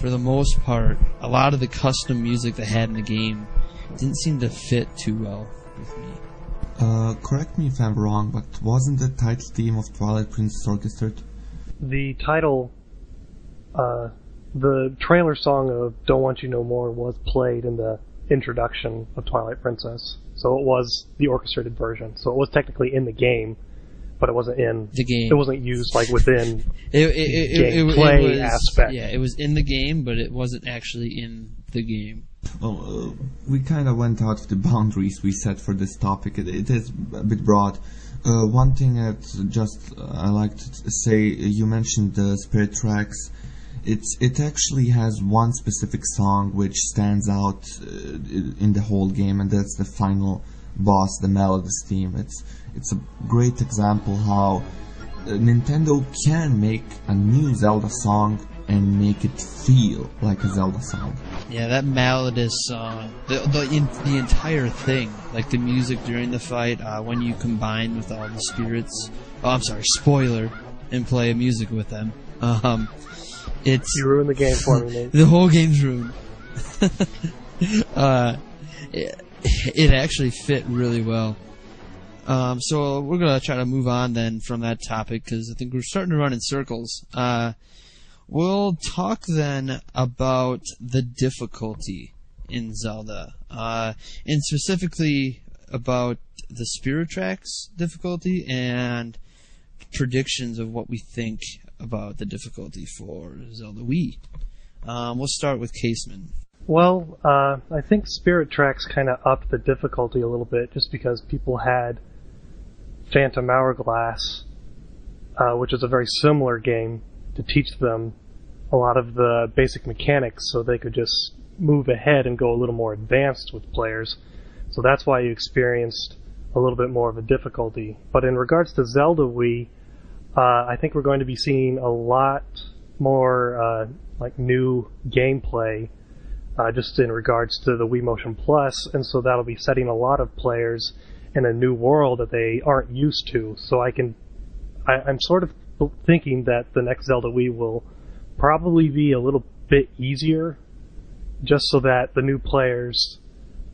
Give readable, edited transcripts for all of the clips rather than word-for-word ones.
for the most part, a lot of the custom music they had in the game didn't seem to fit too well with me. Correct me if I'm wrong, but wasn't the title theme of Twilight Princess orchestrated? The title, the trailer song of Don't Want You No More was played in the introduction of Twilight Princess. So it was the orchestrated version. So it was technically in the game, but it wasn't in the game. It wasn't used like within gameplay aspect. Yeah, it was in the game, but it wasn't actually in the game. Well, we kind of went out of the boundaries we set for this topic. It is a bit broad. One thing that I like to say, you mentioned the Spirit tracks. It actually has one specific song which stands out in the whole game, and that's the final boss, the Melodies theme. It's a great example how Nintendo can make a new Zelda song and make it feel like a Zelda song. Yeah, that Melodies song, the entire thing, like the music during the fight, when you combine with all the spirits. Oh, I'm sorry, spoiler, and play music with them. You ruined the game for me, Nate. The whole game's ruined. It actually fit really well. So we're gonna try to move on then from that topic because I think we're starting to run in circles. We'll talk then about the difficulty in Zelda, and specifically about the Spirit Tracks difficulty and predictions of what we think about the difficulty for Zelda Wii. We'll start with Caseman. Well, I think Spirit Tracks kind of upped the difficulty a little bit just because people had Phantom Hourglass, which is a very similar game, to teach them a lot of the basic mechanics so they could just move ahead and go a little more advanced with players. So that's why you experienced a little bit more of a difficulty. But in regards to Zelda Wii, I think we're going to be seeing a lot more like new gameplay just in regards to the Wii Motion Plus, and so that'll be setting a lot of players in a new world that they aren't used to. So I'm sort of thinking that the next Zelda Wii will probably be a little bit easier, just so that the new players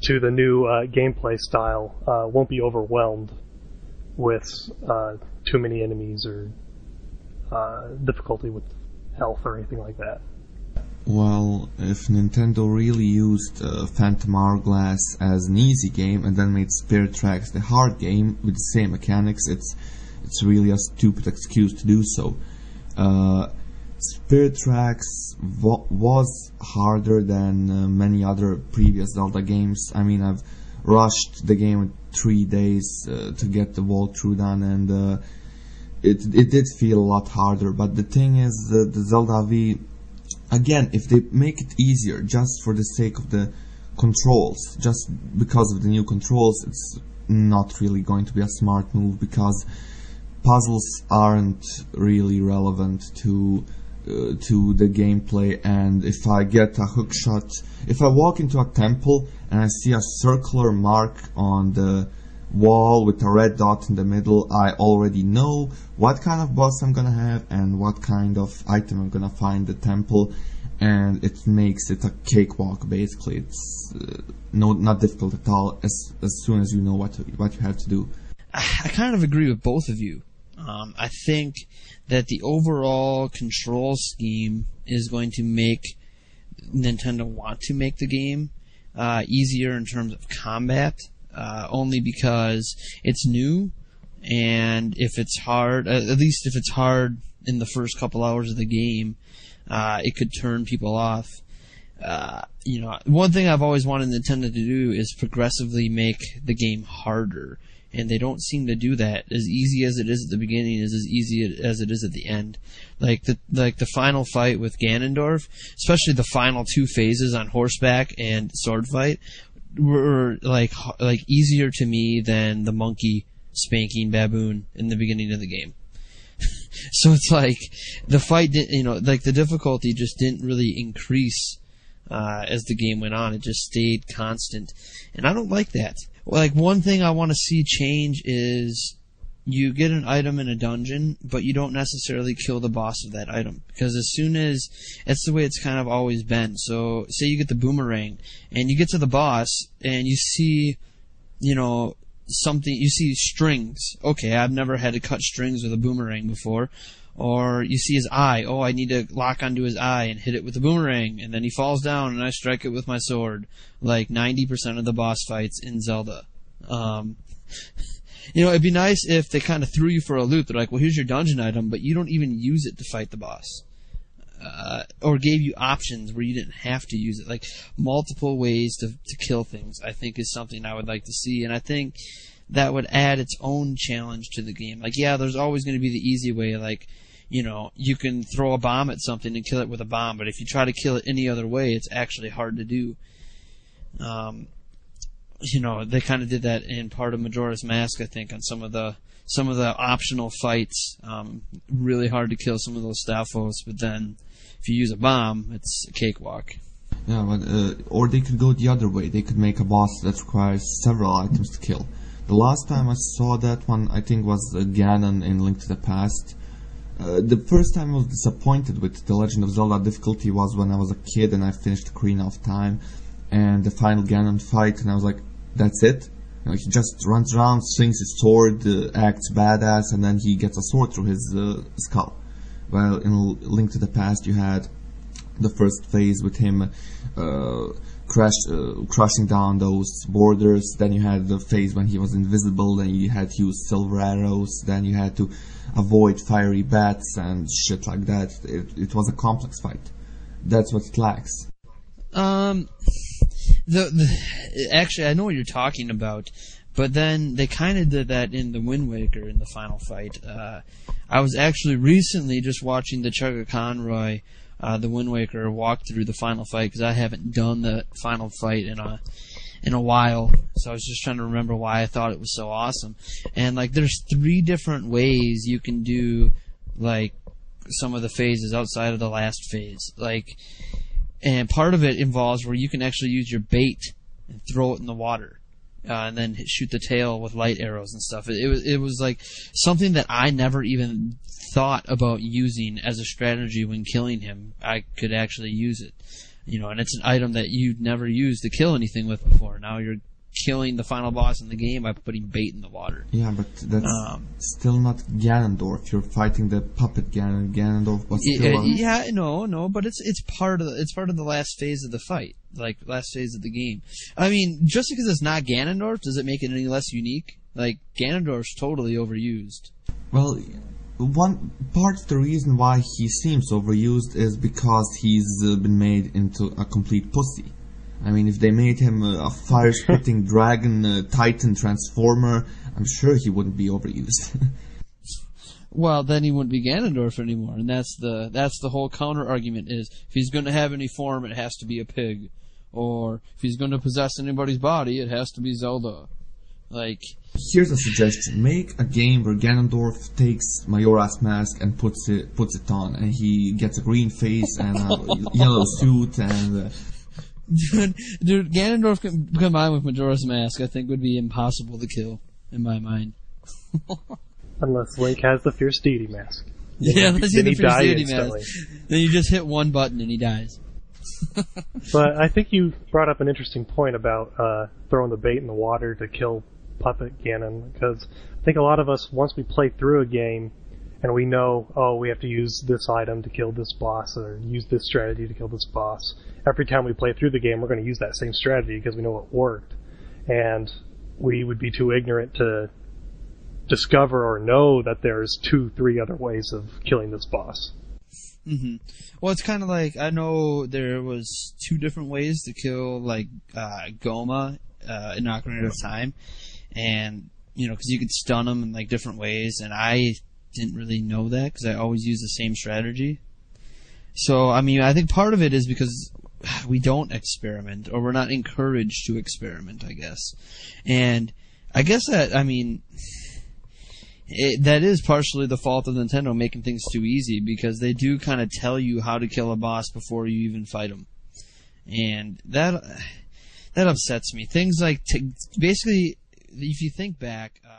to the new gameplay style won't be overwhelmed with too many enemies or difficulty with health or anything like that. Well, if Nintendo really used Phantom Hourglass as an easy game and then made Spirit Tracks the hard game with the same mechanics, it's really a stupid excuse to do so. Spirit Tracks was harder than many other previous Zelda games. I mean, I've rushed the game in 3 days to get the walkthrough done, and it did feel a lot harder. But the thing is, the Zelda V, again, if they make it easier just for the sake of the controls, just because of the new controls, it's not really going to be a smart move, because puzzles aren't really relevant to the gameplay. And if I get a hook shot, if I walk into a temple and I see a circular mark on the wall with a red dot in the middle, I already know what kind of boss I'm gonna have and what kind of item I'm gonna find in the temple, and it makes it a cakewalk basically. It's not difficult at all as soon as you know what you have to do. I kind of agree with both of you. I think that the overall control scheme is going to make Nintendo want to make the game easier in terms of combat, only because it's new, and if it's hard, at least if it's hard in the first couple hours of the game, it could turn people off. One thing I've always wanted Nintendo to do is progressively make the game harder, and they don't seem to do that. As easy as it is at the beginning is as easy as it is at the end. Like the final fight with Ganondorf, especially the final 2 phases on horseback and sword fight, were like easier to me than the monkey spanking baboon in the beginning of the game. So it's like the fight didn't, the difficulty just didn't really increase as the game went on. It just stayed constant, and I don't like that. Like, one thing I want to see change is you get an item in a dungeon, but you don't necessarily kill the boss of that item. Because as soon as, that's the way it's kind of always been. So, say you get the boomerang, and you get to the boss, and you see, something, you see strings. Okay, I've never had to cut strings with a boomerang before. Or you see his eye. Oh, I need to lock onto his eye and hit it with the boomerang. And then he falls down, and I strike it with my sword. Like 90% of the boss fights in Zelda. It'd be nice if they kind of threw you for a loop. They're like, well, here's your dungeon item, but you don't even use it to fight the boss. Or gave you options where you didn't have to use it. Like, multiple ways to kill things, I think, is something I would like to see. And I think that would add its own challenge to the game. Like, yeah, there's always going to be the easy way. Like, you can throw a bomb at something and kill it with a bomb. But if you try to kill it any other way, it's actually hard to do. They kind of did that in part of Majora's Mask, I think, on some of the optional fights. Really hard to kill some of those Stalfos, but then if you use a bomb, it's a cakewalk. Yeah, but or they could go the other way. They could make a boss that requires several items to kill. The last time I saw that one, I think, was Ganon in Link to the Past. The first time I was disappointed with The Legend of Zelda difficulty was when I was a kid and I finished Ocarina of Time and the final Ganon fight, and I was like, that's it? He just runs around, swings his sword, acts badass, and then he gets a sword through his skull. Well, in Link to the Past, you had the first phase with him crushing down those borders. Then you had the phase when he was invisible, then you had to use silver arrows, then you had to avoid fiery bats and shit like that. It was a complex fight. That's what it lacks. Actually, I know what you're talking about, but then they kind of did that in the Wind Waker in the final fight. I was actually recently just watching the Chugga Conroy, the Wind Waker, walk through the final fight, because I haven't done the final fight in a while, so I was just trying to remember why I thought it was so awesome. And there's 3 different ways you can do some of the phases outside of the last phase. And part of it involves where you can actually use your bait and throw it in the water, and then shoot the tail with light arrows and stuff. It was something that I never even thought about using as a strategy when killing him. I could actually use it, and it's an item that you'd never used to kill anything with before. Now you're killing the final boss in the game by putting bait in the water. Yeah, but that's still not Ganondorf. You're fighting the puppet Ganon. Ganondorf was still no, but it's part of the last phase of the fight, last phase of the game. I mean, just because it's not Ganondorf, does it make it any less unique? Ganondorf's totally overused. Well, one part of the reason why he seems overused is because he's been made into a complete pussy. I mean, if they made him a fire-spitting dragon titan transformer, I'm sure he wouldn't be overused. Well, then he wouldn't be Ganondorf anymore, and that's the whole counter argument is, if he's going to have any form, it has to be a pig. Or if he's going to possess anybody's body, it has to be Zelda. Here's a suggestion. Make a game where Ganondorf takes Majora's Mask and puts it on, and he gets a green face and a yellow suit and... Dude, Ganondorf combined with Majora's Mask, I think, would be impossible to kill, in my mind. Unless Link has the Fierce Deity Mask. Yeah, unless he has the Fierce Deity Mask. Then you just hit one button and he dies. But I think you brought up an interesting point about throwing the bait in the water to kill Puppet Ganon, because I think a lot of us, once we play through a game, and we know, we have to use this item to kill this boss, or use this strategy to kill this boss. Every time we play through the game, we're going to use that same strategy because we know it worked. And we would be too ignorant to discover or know that there's 2-3 other ways of killing this boss. Mm-hmm. Well, it's kind of I know there was 2 different ways to kill, Goma in Ocarina of Time. And, because you could stun him in, different ways, and I didn't really know that because I always use the same strategy. So, I mean, I think part of it is because we don't experiment, or we're not encouraged to experiment, I guess. And I guess that, I mean, that is partially the fault of Nintendo making things too easy, because they do kind of tell you how to kill a boss before you even fight him. And that upsets me. Things basically, if you think back...